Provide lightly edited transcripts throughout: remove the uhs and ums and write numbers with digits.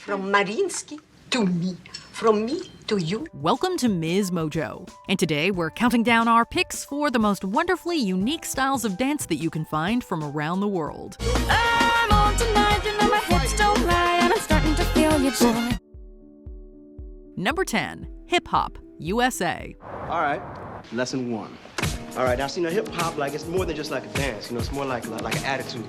From Marinsky to me. From me to you. Welcome to MsMojo. And today we're counting down our picks for the most wonderfully unique styles of dance that you can find from around the world. I'm on tonight, you know my hips don't lie, and I'm starting to feel your joy. Number 10. Hip Hop USA. All right, lesson 1. All right, now, see, hip hop, it's more than just like a dance, it's more like an attitude,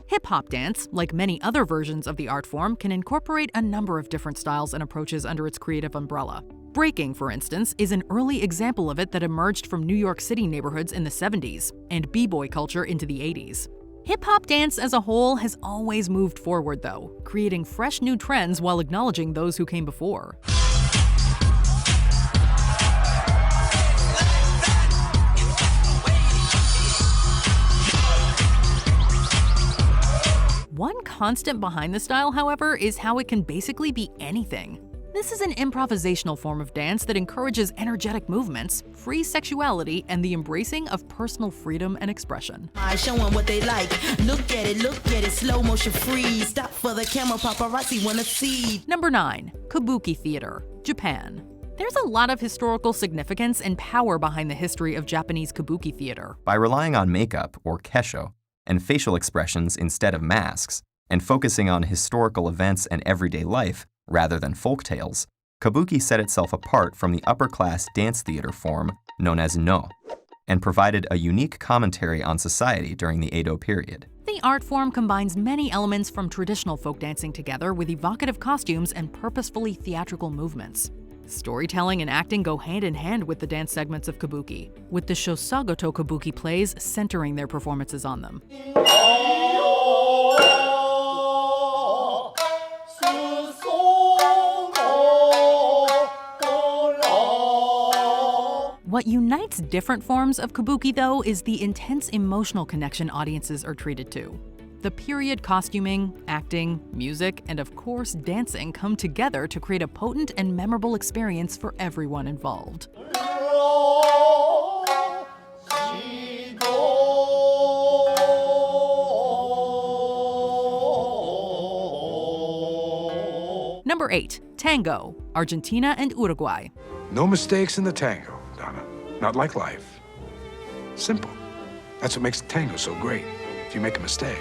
Hip hop dance, like many other versions of the art form, can incorporate a number of different styles and approaches under its creative umbrella. Breaking, for instance, is an early example of it that emerged from New York City neighborhoods in the 70s, and b-boy culture into the 80s. Hip-hop dance as a whole has always moved forward, though, creating fresh new trends while acknowledging those who came before. One constant behind the style, however, is how it can basically be anything. This is an improvisational form of dance that encourages energetic movements, free sexuality, and the embracing of personal freedom and expression. I show them what they like. Look at it, slow motion freeze. Stop for the camera, paparazzi wanna see. Number 9. Kabuki theater, Japan. There's a lot of historical significance and power behind the history of Japanese kabuki theater. By relying on makeup, or kesho, and facial expressions instead of masks, and focusing on historical events and everyday life rather than folk tales, kabuki set itself apart from the upper-class dance theater form known as no, and provided a unique commentary on society during the Edo period. The art form combines many elements from traditional folk dancing together with evocative costumes and purposefully theatrical movements. Storytelling and acting go hand in hand with the dance segments of kabuki, with the shosagoto kabuki plays centering their performances on them. What unites different forms of kabuki, though, is the intense emotional connection audiences are treated to. The period costuming, acting, music, and of course dancing come together to create a potent and memorable experience for everyone involved. Number 8. Tango, Argentina and Uruguay. No mistakes in the tango, Donna. Not like life. Simple. That's what makes the tango so great. If you make a mistake,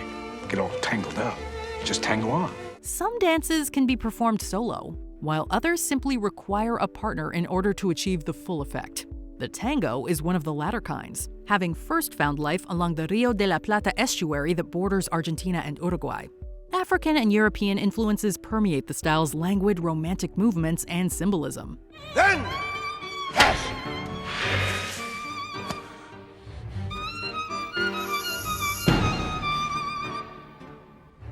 get all tangled up, just tango on. Some dances can be performed solo, while others simply require a partner in order to achieve the full effect. The tango is one of the latter kinds, having first found life along the Rio de la Plata estuary that borders Argentina and Uruguay. African and European influences permeate the style's languid, romantic movements and symbolism. Then, passion.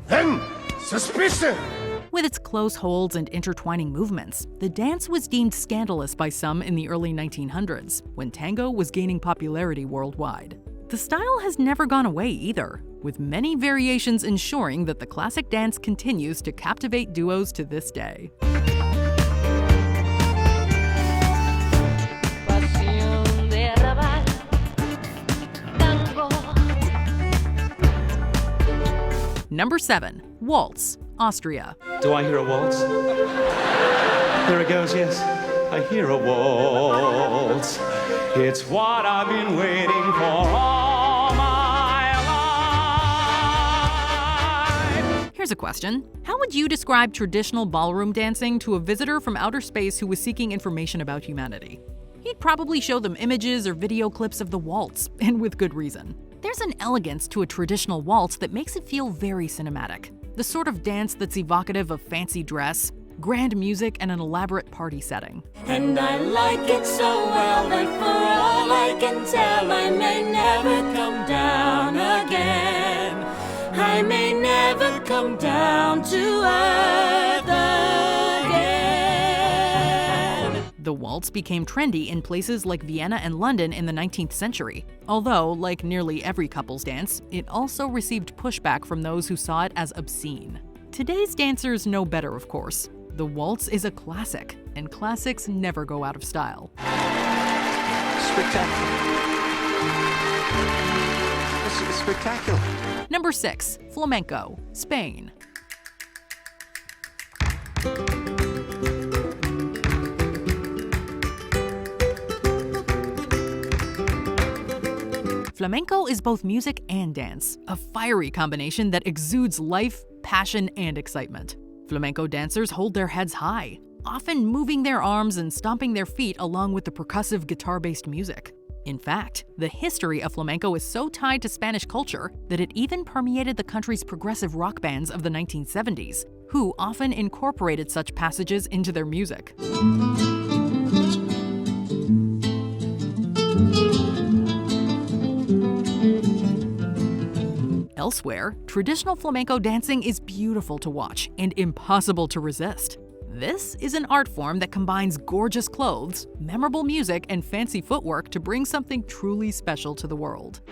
Then, suspicion. With its close holds and intertwining movements, the dance was deemed scandalous by some in the early 1900s, when tango was gaining popularity worldwide. The style has never gone away either, with many variations ensuring that the classic dance continues to captivate duos to this day. Number 7. Waltz, Austria. Do I hear a waltz? There it goes, yes. I hear a waltz. It's what I've been waiting for all my life. Here's a question. How would you describe traditional ballroom dancing to a visitor from outer space who was seeking information about humanity? He'd probably show them images or video clips of the waltz, and with good reason. There's an elegance to a traditional waltz that makes it feel very cinematic. The sort of dance that's evocative of fancy dress, grand music, and an elaborate party setting. And I like it so well that for all I can tell, I may never come down again. I may never come down to earth again. The waltz became trendy in places like Vienna and London in the 19th century. Although, like nearly every couple's dance, it also received pushback from those who saw it as obscene. Today's dancers know better, of course. The waltz is a classic, and classics never go out of style. Spectacular. It's spectacular. Number 6. Flamenco, Spain. Flamenco is both music and dance, a fiery combination that exudes life, passion, and excitement. Flamenco dancers hold their heads high, often moving their arms and stomping their feet along with the percussive guitar-based music. In fact, the history of flamenco is so tied to Spanish culture that it even permeated the country's progressive rock bands of the 1970s, who often incorporated such passages into their music. Elsewhere, traditional flamenco dancing is beautiful to watch and impossible to resist. This is an art form that combines gorgeous clothes, memorable music, and fancy footwork to bring something truly special to the world.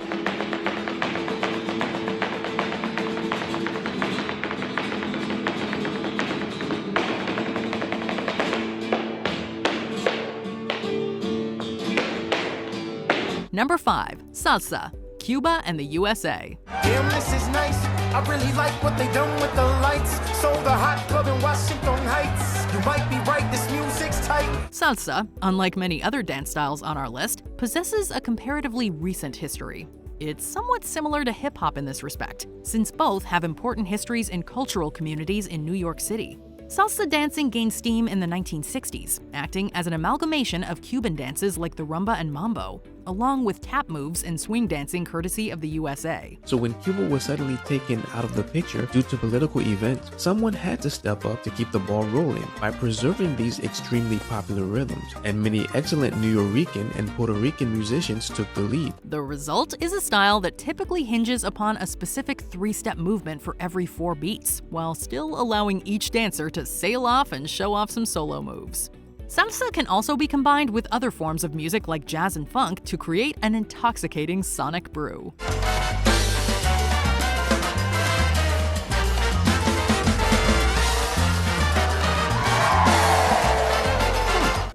Number 5. Salsa, Cuba and the USA. Damn, this is nice. I really like what they done with the lights. Sold a hot club in Washington Heights. You might be right, this music's tight. Salsa, unlike many other dance styles on our list, possesses a comparatively recent history. It's somewhat similar to hip-hop in this respect, since both have important histories in cultural communities in New York City. Salsa dancing gained steam in the 1960s, acting as an amalgamation of Cuban dances like the rumba and mambo, along with tap moves and swing dancing courtesy of the USA. So when Cuba was suddenly taken out of the picture due to political events, someone had to step up to keep the ball rolling by preserving these extremely popular rhythms, and many excellent Nuyorican and Puerto Rican musicians took the lead. The result is a style that typically hinges upon a specific 3-step movement for every 4 beats, while still allowing each dancer to sail off and show off some solo moves. Salsa can also be combined with other forms of music like jazz and funk to create an intoxicating sonic brew.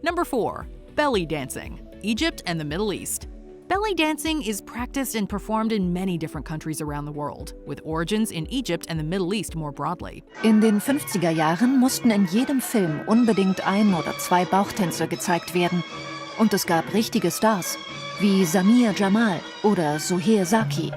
Number 4. Belly dancing, Egypt and the Middle East. Belly dancing is practiced and performed in many different countries around the world, with origins in Egypt and the Middle East more broadly. In den 50er Jahren mussten in jedem Film unbedingt 1 oder 2 Bauchtänze gezeigt werden. Und es gab richtige Stars, wie Samir Jamal oder Suher Zaki.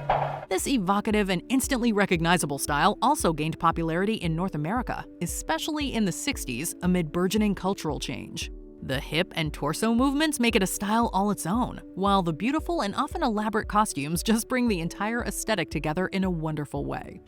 This evocative and instantly recognizable style also gained popularity in North America, especially in the 60s amid burgeoning cultural change. The hip and torso movements make it a style all its own, while the beautiful and often elaborate costumes just bring the entire aesthetic together in a wonderful way.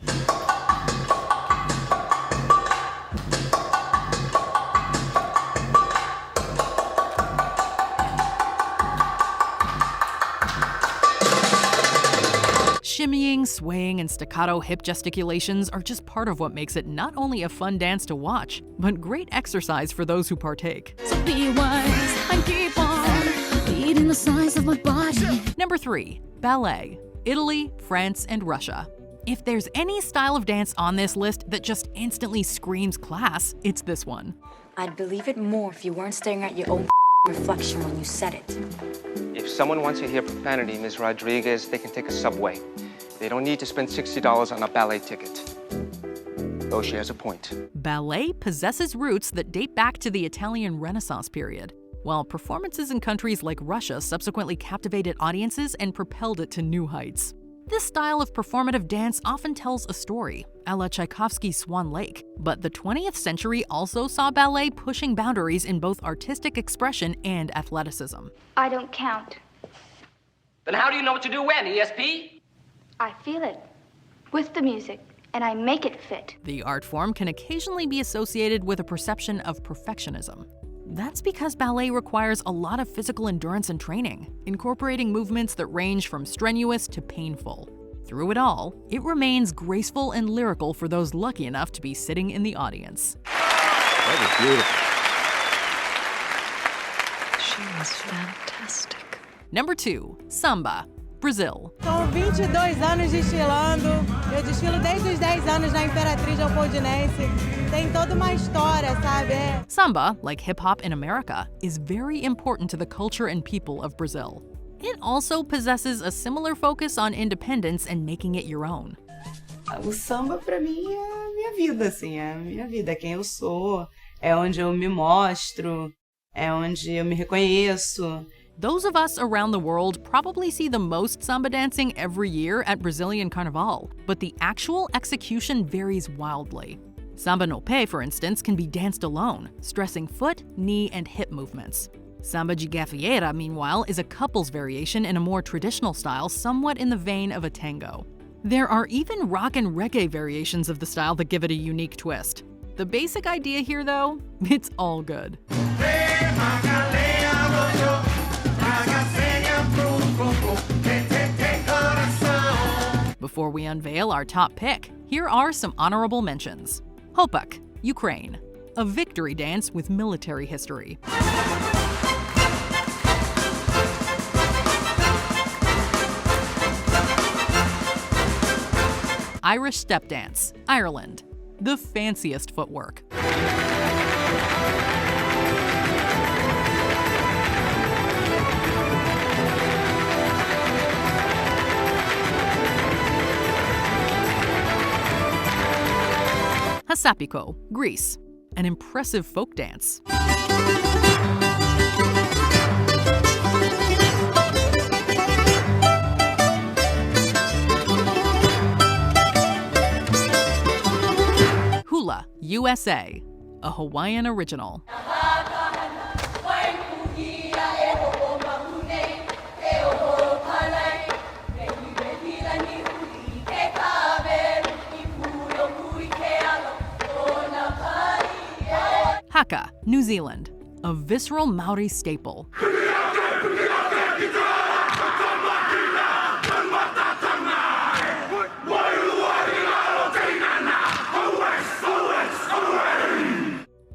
Shimmying, swaying, and staccato hip gesticulations are just part of what makes it not only a fun dance to watch, but great exercise for those who partake. So be wise and keep on beating the size of my body. Number 3. Ballet, Italy, France, and Russia. If there's any style of dance on this list that just instantly screams class, it's this one. I'd believe it more if you weren't staring at your own reflection when you said it. If someone wants to hear profanity, Ms. Rodriguez, they can take a subway. They don't need to spend $60 on a ballet ticket. Though she has a point. Ballet possesses roots that date back to the Italian Renaissance period, while performances in countries like Russia subsequently captivated audiences and propelled it to new heights. This style of performative dance often tells a story, a la Tchaikovsky's Swan Lake, but the 20th century also saw ballet pushing boundaries in both artistic expression and athleticism. I don't count. Then how do you know what to do when, ESP? I feel it, with the music, and I make it fit. The art form can occasionally be associated with a perception of perfectionism. That's because ballet requires a lot of physical endurance and training, incorporating movements that range from strenuous to painful. Through it all, it remains graceful and lyrical for those lucky enough to be sitting in the audience. That was beautiful. She was fantastic. Number 2. Samba, Brazil. São 22 anos desfilando. Eu desfilo desde os 10 anos na Imperatriz Leopoldinense. Tem toda uma história, sabe? Samba, like hip-hop in America, is very important to the culture and people of Brazil. It also possesses a similar focus on independence and making it your own. O samba, pra mim, é a minha vida, assim, é a minha vida, é quem eu sou, é onde eu me mostro, é onde eu me reconheço. Those of us around the world probably see the most samba dancing every year at Brazilian Carnival, but the actual execution varies wildly. Samba no pé, for instance, can be danced alone, stressing foot, knee, and hip movements. Samba de gafieira, meanwhile, is a couples variation in a more traditional style, somewhat in the vein of a tango. There are even rock and reggae variations of the style that give it a unique twist. The basic idea here, though, it's all good. Before we unveil our top pick, here are some honorable mentions. Hopak, Ukraine, a victory dance with military history. Irish step dance, Ireland, the fanciest footwork. Hasapiko, Greece, an impressive folk dance. Hula, USA, a Hawaiian original. Haka, New Zealand, a visceral Maori staple.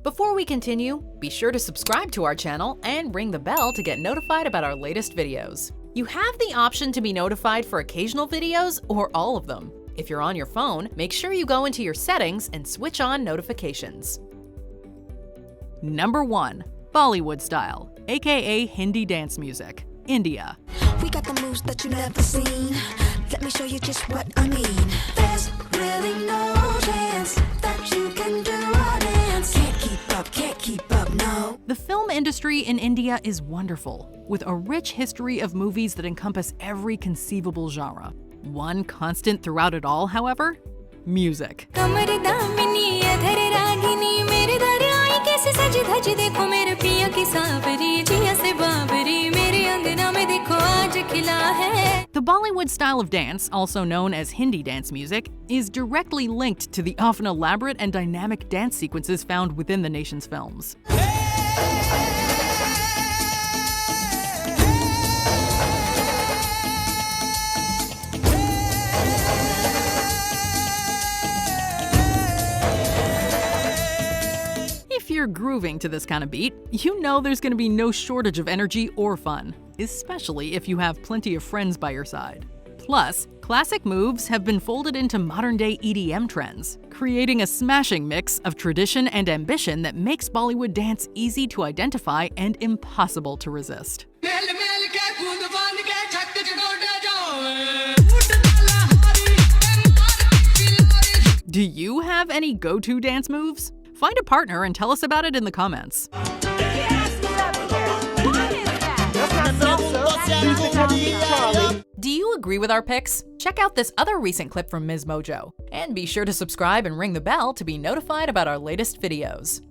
Before we continue, be sure to subscribe to our channel and ring the bell to get notified about our latest videos. You have the option to be notified for occasional videos or all of them. If you're on your phone, make sure you go into your settings and switch on notifications. Number 1. Bollywood style, aka Hindi dance music, India. We got the moves that you never seen. Let me show you just what I mean. There's really no chance that you can do a dance. Can't keep up, no. The film industry in India is wonderful, with a rich history of movies that encompass every conceivable genre. One constant throughout it all, however, music. The Bollywood style of dance, also known as Hindi dance music, is directly linked to the often elaborate and dynamic dance sequences found within the nation's films. If you're grooving to this kind of beat, you know there's going to be no shortage of energy or fun, especially if you have plenty of friends by your side. Plus, classic moves have been folded into modern-day EDM trends, creating a smashing mix of tradition and ambition that makes Bollywood dance easy to identify and impossible to resist. Do you have any go-to dance moves? Find a partner and tell us about it in the comments. Do you agree with our picks? Check out this other recent clip from MsMojo. And be sure to subscribe and ring the bell to be notified about our latest videos.